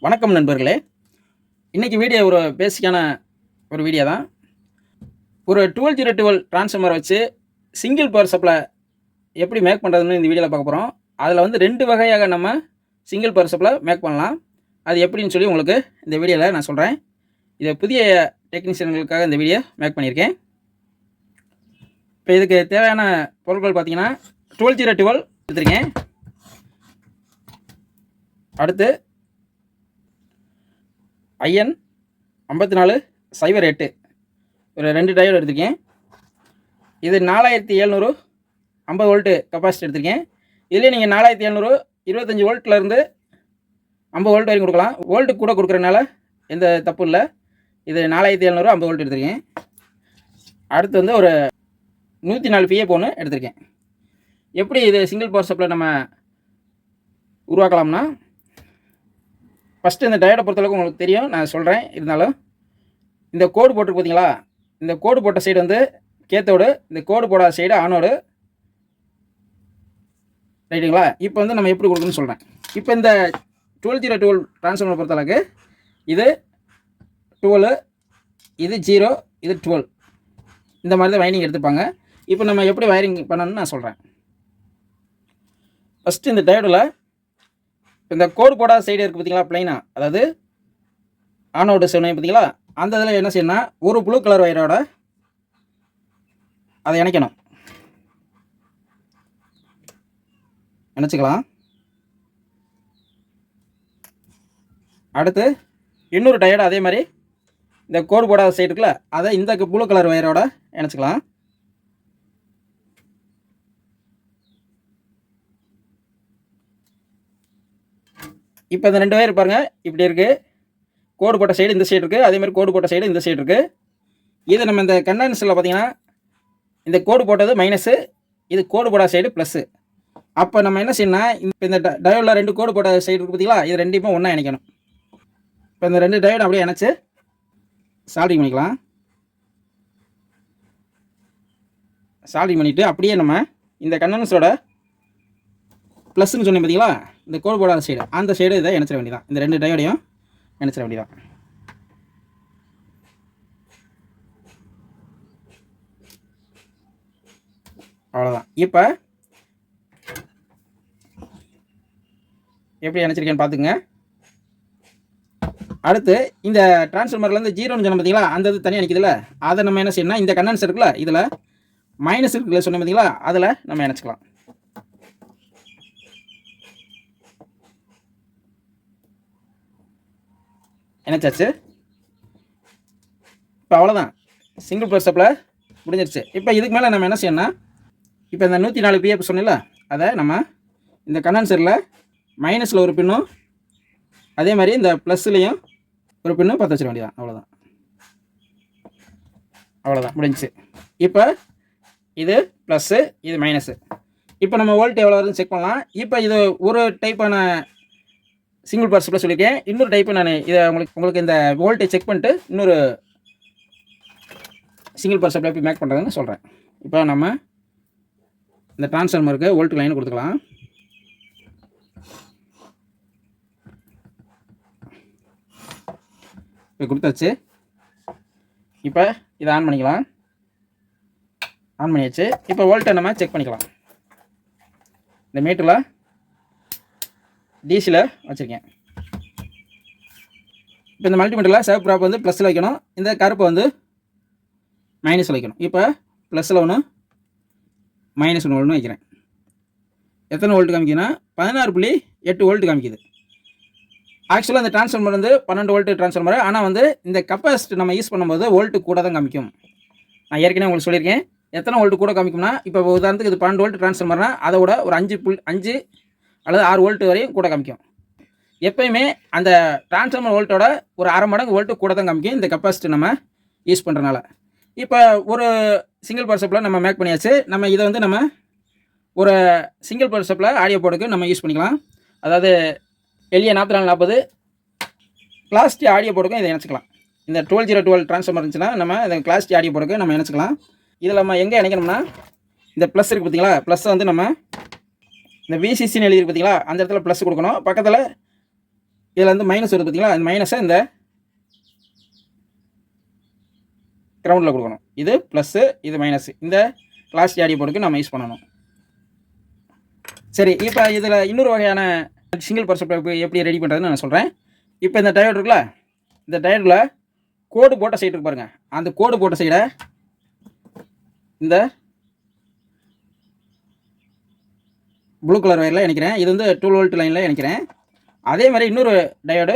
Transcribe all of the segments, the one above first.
வணக்கம் நண்பர்களே. இன்றைக்கி வீடியோ ஒரு பேசிக்கான ஒரு வீடியோ தான். ஒரு 12-0-12 டிரான்ஸ்ஃபார்மர் வச்சு சிங்கிள் பவர் சப்ளை எப்படி மேக் பண்ணுறதுன்னு இந்த வீடியோவில் பார்க்க போகிறோம். அதில் வந்து 2 வகையாக நம்ம சிங்கிள் பவர் சப்ளை மேக் பண்ணலாம். அது எப்படின்னு சொல்லி உங்களுக்கு இந்த வீடியோவில் நான் சொல்கிறேன். இதை புதிய டெக்னீஷியன்களுக்காக இந்த வீடியோ மேக் பண்ணியிருக்கேன். இப்போ இதுக்கு தேவையான பொருட்கள் பார்த்தீங்கன்னா 12-0-12 எடுத்துருக்கேன். அடுத்து ஐஎன் 5408 ஒரு 2 டயோடு எடுத்திருக்கேன். இது 4700 50 வோல்ட்டு கெப்பாசிட்டி எடுத்திருக்கேன். இதுலேயே நீங்கள் 4700 25 வோல்ட்லேருந்து 50 வோல்ட் வரைக்கும் கொடுக்கலாம். வோல்ட்டு கூட கொடுக்குறதுனால எந்த தப்பு இல்லை. இது 4700 50 வோல்ட் எடுத்திருக்கேன். அடுத்து வந்து ஒரு 104 பிஏ ஒன்று எடுத்திருக்கேன். எப்படி இது சிங்கிள் பவர் சப்ளை நம்ம உருவாக்கலாம்னா, ஃபஸ்ட்டு இந்த டயோடை பொறுத்தளவுக்கு உங்களுக்கு தெரியும், நான் சொல்கிறேன். இருந்தாலும் இந்த கோடு போட்டிருக்கு பார்த்தீங்களா, இந்த கோடு போட்ட சைடு வந்து கேத்தோடு, இந்த கோடு போடாத சைடு ஆனோடு, ரைட்டுங்களா? இப்போ வந்து நம்ம எப்படி கொடுக்கணும்னு சொல்கிறேன். இப்போ இந்த 12-0-12 டிரான்ஸ்ஃபார்மர் பொறுத்தளவுக்கு இது 12, இது 0, இது 12, இந்த மாதிரி தான் வைண்டிங் எடுத்துப்பாங்க. இப்போ நம்ம எப்படி வயரிங் பண்ணணும்னு நான் சொல்கிறேன். ஃபஸ்ட்டு இந்த டயோடில் இந்த கோடு போடாத சைடு இருக்குது பார்த்தீங்களா, ப்ளைனாக, அதாவது ஆனோடு சொன்னேன் பார்த்தீங்களா, அந்த இதில் என்ன செய்யணும்னா ஒரு ப்ளூ கலர் வயரோட அதை இணைக்கணும். இணைச்சிக்கலாம். அடுத்து இன்னொரு டயோடு அதே மாதிரி இந்த கோடு போடாத சைடு இருக்குல்ல, அதை இந்த ப்ளூ கலர் வயரோட இணைச்சிக்கலாம். இப்போ இந்த 2 வயர் பாருங்கள், இப்படி இருக்குது. கோடு போட்ட சைடு இந்த சைடு இருக்குது, அதேமாதிரி கோடு போட்ட சைடு இந்த சைடு இருக்குது. இது நம்ம இந்த கண்டென்சரில் பார்த்தீங்கன்னா இந்த கோடு போட்டது மைனஸு, இது கோடு போடாத சைடு ப்ளஸ்ஸு. அப்போ நம்ம என்ன செய்யணும்னா, இப்போ இந்த டயோடில் 2 கோடு போட்ட சைடு இருக்குது பார்த்தீங்களா, இது ரெண்டுமே ஒன்றா இணைக்கணும். இப்போ இந்த 2 டயோடு அப்படியே இணைச்சி சால்டிங் பண்ணிக்கலாம். சால்டிங் பண்ணிவிட்டு அப்படியே நம்ம இந்த கண்டென்சரோட ப்ளஸ்ன்னு சொன்னேன் பார்த்தீங்களா, இந்த கோடு போடாத சைடு, அந்த சைடு இதை இணைச்சிட வேண்டியதான். இந்த 2 டயோடையும் இணைச்சிட வேண்டியதான். அவ்வளோதான். இப்போ எப்படி இணைச்சிருக்கேன்னு பார்த்துக்குங்க. அடுத்து இந்த டிரான்ஸ்ஃபார்மர்லேருந்து 0ன்னு சொன்ன பார்த்தீங்களா, அந்த இது தனியாக நிற்கிதுல்ல, அதை நம்ம என்ன செய்யணும்னா இந்த கண்டென்சர் இருக்குல்ல, இதில் மைனஸ் இருக்குல்ல சொன்னேன் பார்த்தீங்களா, அதில் நம்ம இணைச்சிக்கலாம். இணைச்சாச்சு. இப்போ அவ்வளோதான், சிங்கிள் பவர் சப்ளை முடிஞ்சிருச்சு. இப்போ இதுக்கு மேலே நம்ம என்ன செய்யணும்னா, இப்போ இந்த 104 பிஎஃப் சொன்னல, அதை நம்ம இந்த கண்டென்சரில் மைனஸில் ஒரு பின்னும் அதே மாதிரி இந்த ப்ளஸ்லேயும் ஒரு பின்னும் பற்ற வச்சிட வேண்டியதான். அவ்வளோதான், அவ்வளோதான், முடிஞ்சிச்சு. இப்போ இது ப்ளஸ்ஸு, இது மைனஸு. இப்போ நம்ம வோல்ட் எவ்வளோ வருதுன்னு செக் பண்ணலாம். இப்போ இது ஒரு டைப்பான சிங்கிள் பவர் சப்ளை சொல்லியிருக்கேன். இன்னொரு டைப்பு நான் இதை உங்களுக்கு இந்த வோல்ட்டை செக் பண்ணிட்டு இன்னொரு சிங்கிள் பவர் சப்ளை எப்படி மேக் பண்ணுறதுன்னு சொல்கிறேன். இப்போ நம்ம இந்த டிரான்ஸ்ஃபார்மருக்கு வோல்ட் லைன் கொடுத்துக்கலாம். இப்போ கொடுத்தாச்சு. இப்போ இதை ஆன் பண்ணிக்கலாம். ஆன் பண்ணியாச்சு. இப்போ வோல்ட்டை நம்ம செக் பண்ணிக்கலாம். இந்த மீட்டரில் டிசியில் வச்சுருக்கேன். இப்போ இந்த மல்டிமீட்டரில் சிவப்பு ப்ராப் வந்து ப்ளஸில் வைக்கணும், இந்த கருப்பை வந்து மைனஸில் வைக்கணும். இப்போ ப்ளஸில் ஒன்று -1 ஒன்று வைக்கிறேன். எத்தனை வோல்ட்டு காமிக்குதுன்னா 16.8 வோல்ட்டு காமிக்குது. ஆக்சுவலாக இந்த டிரான்ஸ்ஃபார்மர் வந்து 12 வோல்ட்டு டிரான்ஸ்ஃபார்மர். ஆனால் வந்து இந்த கெப்பாசிட்டி நம்ம யூஸ் பண்ணும்போது வோல்ட்டு கூட தான் காமிக்கும். நான் ஏற்கனவே உங்களுக்கு சொல்லியிருக்கேன் எத்தனை வோல்ட்டு கூட காமிக்கும்னா, இப்போ உதாரணத்துக்கு இது 12 வோல்ட்டு டிரான்ஸ்ஃபார்மர்னா அதை விட ஒரு 5 அல்லது 6 வோல்ட்டு வரையும் கூட காமிக்கும். எப்போயுமே அந்த டிரான்ஸ்ஃபார்மர் வோல்ட்டோட ஒரு அரை மடங்கு வோல்ட்டு கூட தான் காமிக்கும் இந்த கெப்பாசிட்டி நம்ம யூஸ் பண்ணுறனால. இப்போ ஒரு சிங்கிள் பவர் சப்ளை நம்ம மேக் பண்ணியாச்சு. நம்ம இதை வந்து நம்ம ஒரு சிங்கிள் பவர் சப்ளை ஆடியோ போர்டுக்கு நம்ம யூஸ் பண்ணிக்கலாம். அதாவது எளிய 4440 கிளாஸ் டி ஆடியோ போர்டுக்கும் இதை இணைச்சிக்கலாம். இந்த 12-0-12 டிரான்ஸ்ஃபார்மர் இருந்துச்சுன்னா நம்ம இந்த கிளாஸ் டி ஆடியோ போர்டுக்கு நம்ம இணைச்சிக்கலாம். இதில் நம்ம எங்கே இணைக்கணும்னா, இந்த ப்ளஸ் இருக்குது பார்த்தீங்களா, ப்ளஸ் வந்து நம்ம இந்த விசிசின்னு எழுதிருக்கு பார்த்தீங்களா, அந்த இடத்துல ப்ளஸ் கொடுக்கணும். பக்கத்தில் இதில் வந்து மைனஸ் வருது பார்த்தீங்களா, அந்த மைனஸை இந்த கிரவுண்டில் கொடுக்கணும். இது ப்ளஸ்ஸு, இது மைனஸ். இந்த கிளாஸ் ஆடியோ போர்டுக்கு நம்ம யூஸ் பண்ணணும். சரி, இப்போ இதில் இன்னொரு வகையான சிங்கிள் பவர் சப்ளை எப்படி ரெடி பண்ணுறதுன்னு நான் சொல்கிறேன். இப்போ இந்த டயோடு இருக்குல்ல, இந்த டயோடில் கோடு போட்ட சைடு இருக்கு பாருங்கள். அந்த கோடு போட்ட சைடை இந்த ப்ளூ கலர் வயரில் இணைக்கிறேன். இது வந்து 12 வோல்ட் லைனில் இணைக்கிறேன். அதே மாதிரி இன்னொரு டயோடு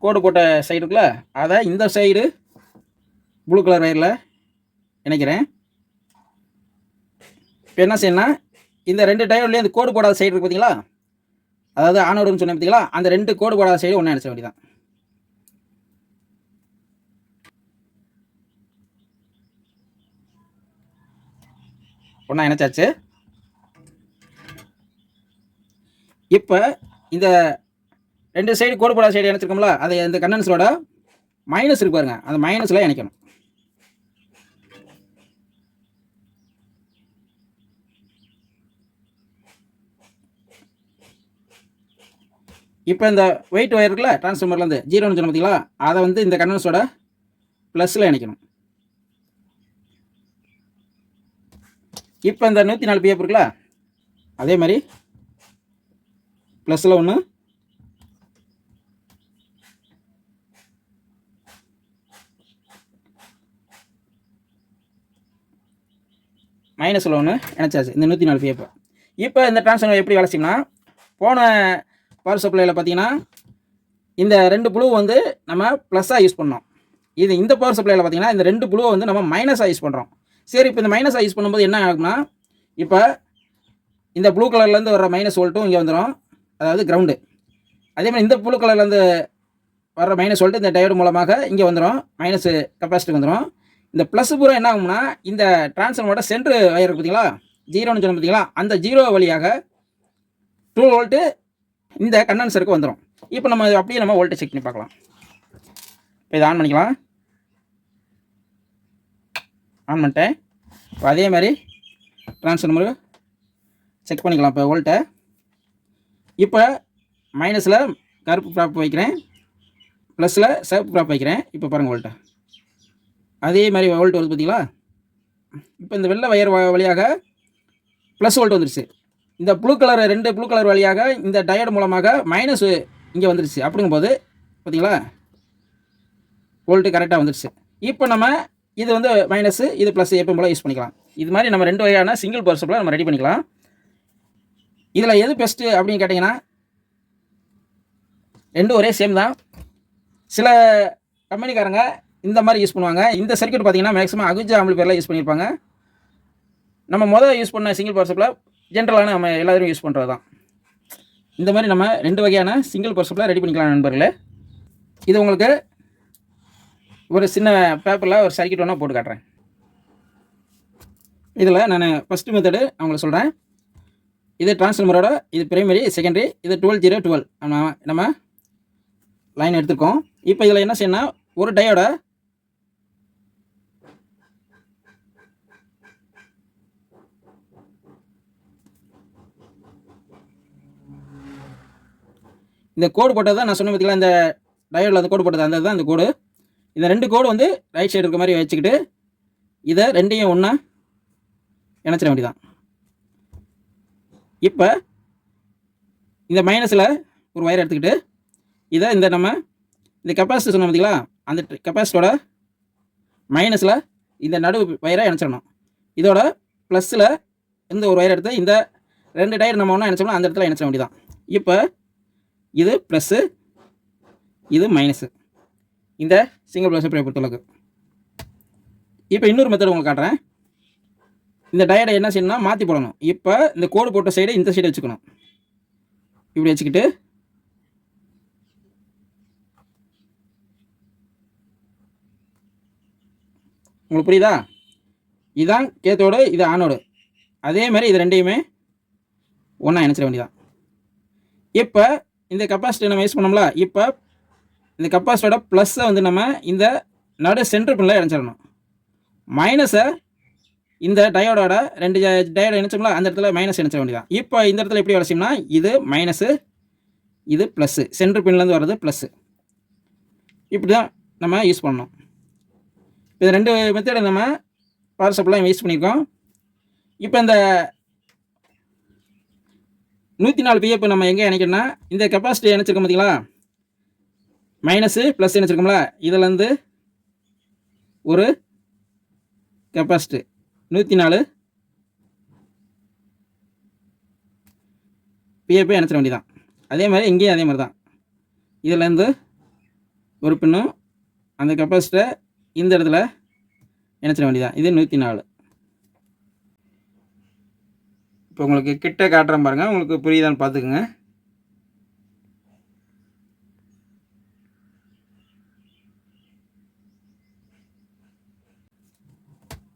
கோடு போட்ட சைடு இருக்குல்ல, அதை இந்த சைடு ப்ளூ கலர் வயரில் இணைக்கிறேன். இப்போ என்ன செய்யணும்னா, இந்த 2 டயோட்லேயும் இந்த கோடு போடாத சைடு இருக்குது பார்த்தீங்களா, அதாவது ஆனோடுன்னு சொன்னேன் பார்த்தீங்களா, அந்த 2 கோடு போடாத சைடு ஒன்றா இணைச்ச வேண்டியதான். ஒன்றா இணைச்சாச்சு. இப்போ இந்த 2 சைடு கோடு போடாத சைடு இணைச்சிருக்கோம்ல, அதை இந்த கண்டென்சரோட மைனஸ் இருக்கு பாருங்க, அந்த மைனஸில் இணைக்கணும். இப்போ இந்த ஒயிட் ஒயர் இருக்குல்ல, டிரான்ஸ்ஃபார்மர்லேருந்து 0ன்னு சொன்ன பார்த்தீங்களா, அதை வந்து இந்த கண்டென்சரோட ப்ளஸில் இணைக்கணும். இப்போ இந்த 104 பிஎஃப் இருக்குல்ல, அதே மாதிரி ப்ளஸில் ஒன்று, மைனஸில் ஒன்று இணைச்சாச்சு, இந்த 104 பிஎஃப். இப்போ இந்த டிரான்ஸ்ஃபார்மர் எப்படி வேலை செய்யணும்னா, போன பவர் சப்ளையில் பார்த்தீங்கன்னா இந்த 2 ப்ளூ வந்து நம்ம ப்ளஸ்ஸாக யூஸ் பண்ணோம். இந்த பவர் சப்ளையில் பார்த்தீங்கன்னா இந்த 2 ப்ளூவை வந்து நம்ம மைனஸாக யூஸ் பண்ணுறோம். சரி, இப்போ இந்த மைனஸாக யூஸ் பண்ணும்போது என்ன ஆகும்னா, இப்போ இந்த ப்ளூ கலர்லேருந்து வர மைனஸ் வோல்ட்டும் இங்கே வந்துடும், அதாவது கிரவுண்டு. அதே மாதிரி இந்த ப்ளூ கலர்லேருந்து வர மைனஸ் வோல்ட்டு இந்த டயோடு மூலமாக இங்கே வந்துடும், மைனஸ் கெப்பாசிட்டிக்கு வந்துடும். இந்த ப்ளஸ் பூரா என்ன ஆகும்னா, இந்த டிரான்ஸ்ஃபார்மரோட சென்ட்ரு வயர் இருக்குது பார்த்தீங்களா, 0ன்னு சொன்ன பார்த்தீங்களா, அந்த 0 வழியாக 2 வோல்ட்டு இந்த கண்டென்சருக்கு வந்துடும். இப்போ நம்ம அப்படியே நம்ம வோல்டேஜ் செக் பண்ணி பார்க்கலாம். இப்போ இதை ஆன் பண்ணிக்கலாம். ஆன் பண்ணிட்டேன். இப்போ அதே மாதிரி டிரான்ஸ்ஃபார்மர் செக் பண்ணிக்கலாம். இப்போ வோல்ட்டை இப்போ மைனஸில் கருப்பு ப்ராப் வைக்கிறேன், ப்ளஸில் சிவப்பு ப்ராப் வைக்கிறேன். இப்போ பாருங்கள் வோல்ட்டை, அதே மாதிரி வோல்ட் வருது பார்த்தீங்களா. இப்போ இந்த வெள்ளை வயர் வழியாக ப்ளஸ் வோல்ட் வந்துருச்சு. இந்த ப்ளூ கலர் 2 ப்ளூ கலர் வழியாக இந்த டயோடு மூலமாக மைனஸ் இங்கே வந்துருச்சு. அப்படிங்கும்போது பார்த்தீங்களா, வோல்ட்டு கரெக்டாக வந்துருச்சு. இப்போ நம்ம இது வந்து மைனஸு, இது ப்ளஸ் எப்போ போல் யூஸ் பண்ணிக்கலாம். இது மாதிரி நம்ம 2 வகையான சிங்கிள் பவர் சப்ளை நம்ம ரெடி பண்ணிக்கலாம். இதில் எது பெஸ்ட்டு அப்படின்னு கேட்டிங்கன்னா, 2 ஒரே சேம் தான். சில கம்பெனிக்காரங்க இந்த மாதிரி யூஸ் பண்ணுவாங்க. இந்த சர்க்யூட் பார்த்தீங்கன்னா மேக்ஸிமம் அகுஜா ஆம்பிளிஃபையரில் யூஸ் பண்ணியிருப்பாங்க. நம்ம யூஸ் பண்ண சிங்கிள் பவர் சப்ளை ஜென்ரலான நம்ம எல்லாரும் யூஸ் பண்ணுறது தான். இந்த மாதிரி நம்ம 2 வகையான சிங்கிள் பவர் சப்ளை ரெடி பண்ணிக்கலாம் நண்பர்களே. இது உங்களுக்கு ஒரு சின்ன பேப்பரில் ஒரு சர்க்யூட் ஒன்றா போட்டு காட்டுறேன். இதில் நான் ஃபஸ்ட்டு மெத்தடு அவங்களுக்கு சொல்கிறேன். இது டிரான்ஸ்ஃபார்மரோட இது பிரைமரி, செகண்டரி, இது 12 நம்ம லைன் எடுத்துருக்கோம். இப்போ இதில் என்ன செய்யணும்னா, ஒரு டயோட இந்த கோடு போட்டது தான் நான் சொன்ன பார்த்தீங்களா, இந்த டயோடில் அந்த கோடு போட்டது அந்த தான் இந்த கோடு. இந்த 2 கோடு வந்து ரைட் சைடு இருக்க மாதிரி வச்சுக்கிட்டு இதை 2ஐயும் ஒன்றா இணைச்சிட வேண்டியதான். இப்போ இந்த மைனஸில் ஒரு வயர் எடுத்துக்கிட்டு இதை நம்ம இந்த கெப்பாசிட்டி சொன்ன பார்த்தீங்களா, அந்த கெப்பாசிட்டியோட மைனஸில் இந்த நடு வயரை இணைச்சிடணும். இதோட ப்ளஸில் இந்த ஒரு வயர் எடுத்து இந்த 2 டயர் நம்ம ஒன்றா இணைச்சோம்னா அந்த இடத்துல இணைச்சிட வேண்டியதான். இப்போ இது ப்ளஸ்ஸு, இது மைனஸு, இந்த சிங்கிள் பவர் சப்ளை பொறுத்தளவுக்கு. இப்போ இன்னொரு மெத்தட் உங்களுக்கு காட்டுறேன். இந்த டயரை என்ன செய்யணும்னா மாற்றி போடணும். இப்போ இந்த கோடு போட்ட சைடு இந்த சைடு வச்சுக்கணும். இப்படி வச்சுக்கிட்டு உங்களுக்கு புரியுதா, இதுதான் கேத்தோடு, இது ஆனோடு. அதே மாதிரி இது 2ஐயுமே ஒன்றா இணைச்சிட வேண்டியதான். இப்போ இந்த கெப்பாசிட்டி நம்ம யூஸ் பண்ணோம்ல, இப்போ இந்த கெப்பாசிட்டியோட ப்ளஸ்ஸை வந்து நம்ம இந்த நடு சென்டர் பின்னில் இணைச்சிடணும். மைனஸை இந்த டயோடோட 2 டயோட இணைச்சோம்ல அந்த இடத்துல மைனஸ் இணைச்சிட வேண்டியதான். இப்போ இந்த இடத்துல எப்படி வேலை செய்யணும்னா, இது மைனஸு, இது ப்ளஸ்ஸு, சென்ட்ரு பின்லேருந்து வர்றது ப்ளஸ்ஸு. இப்படி தான் நம்ம யூஸ் பண்ணணும். இந்த 2 மெத்தடை நம்ம பவர் சப்ளை யூஸ் பண்ணியிருக்கோம். இப்போ இந்த 104 பிஎஃப் நம்ம எங்கே இணைக்கணும்னா, இந்த கெப்பாசிட்டி இணைச்சிருக்கோம் பார்த்தீங்களா, மைனஸு ப்ளஸ் இணைச்சிருக்கோம்ல, இதுலேருந்து ஒரு கெப்பாசிட்டி 104 பிஎஃப் இணைச்சிட வேண்டியதான். அதே மாதிரி இங்கேயும் அதே மாதிரி தான். இதுலேருந்து ஒரு பின்னும் அந்த கெப்பாசிட்டரை இந்த இடத்துல இணைச்சிட வேண்டியதான். இது 104. இப்போ உங்களுக்கு கிட்ட காட்டுறேன் பாருங்கள், உங்களுக்கு புரியுதான்னு பார்த்துக்குங்க.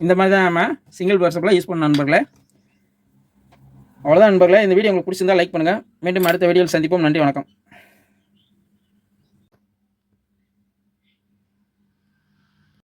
இந்த மாதிரி தான் நம்ம சிங்கிள் பவர் சப்ளை யூஸ் பண்ண நண்பர்களே. அவ்வளோதான் நண்பர்களே. இந்த வீடியோ உங்களுக்கு பிடிச்சிருந்தா லைக் பண்ணுங்கள். மீண்டும் அடுத்த வீடியோவில் சந்திப்போம். நன்றி, வணக்கம்.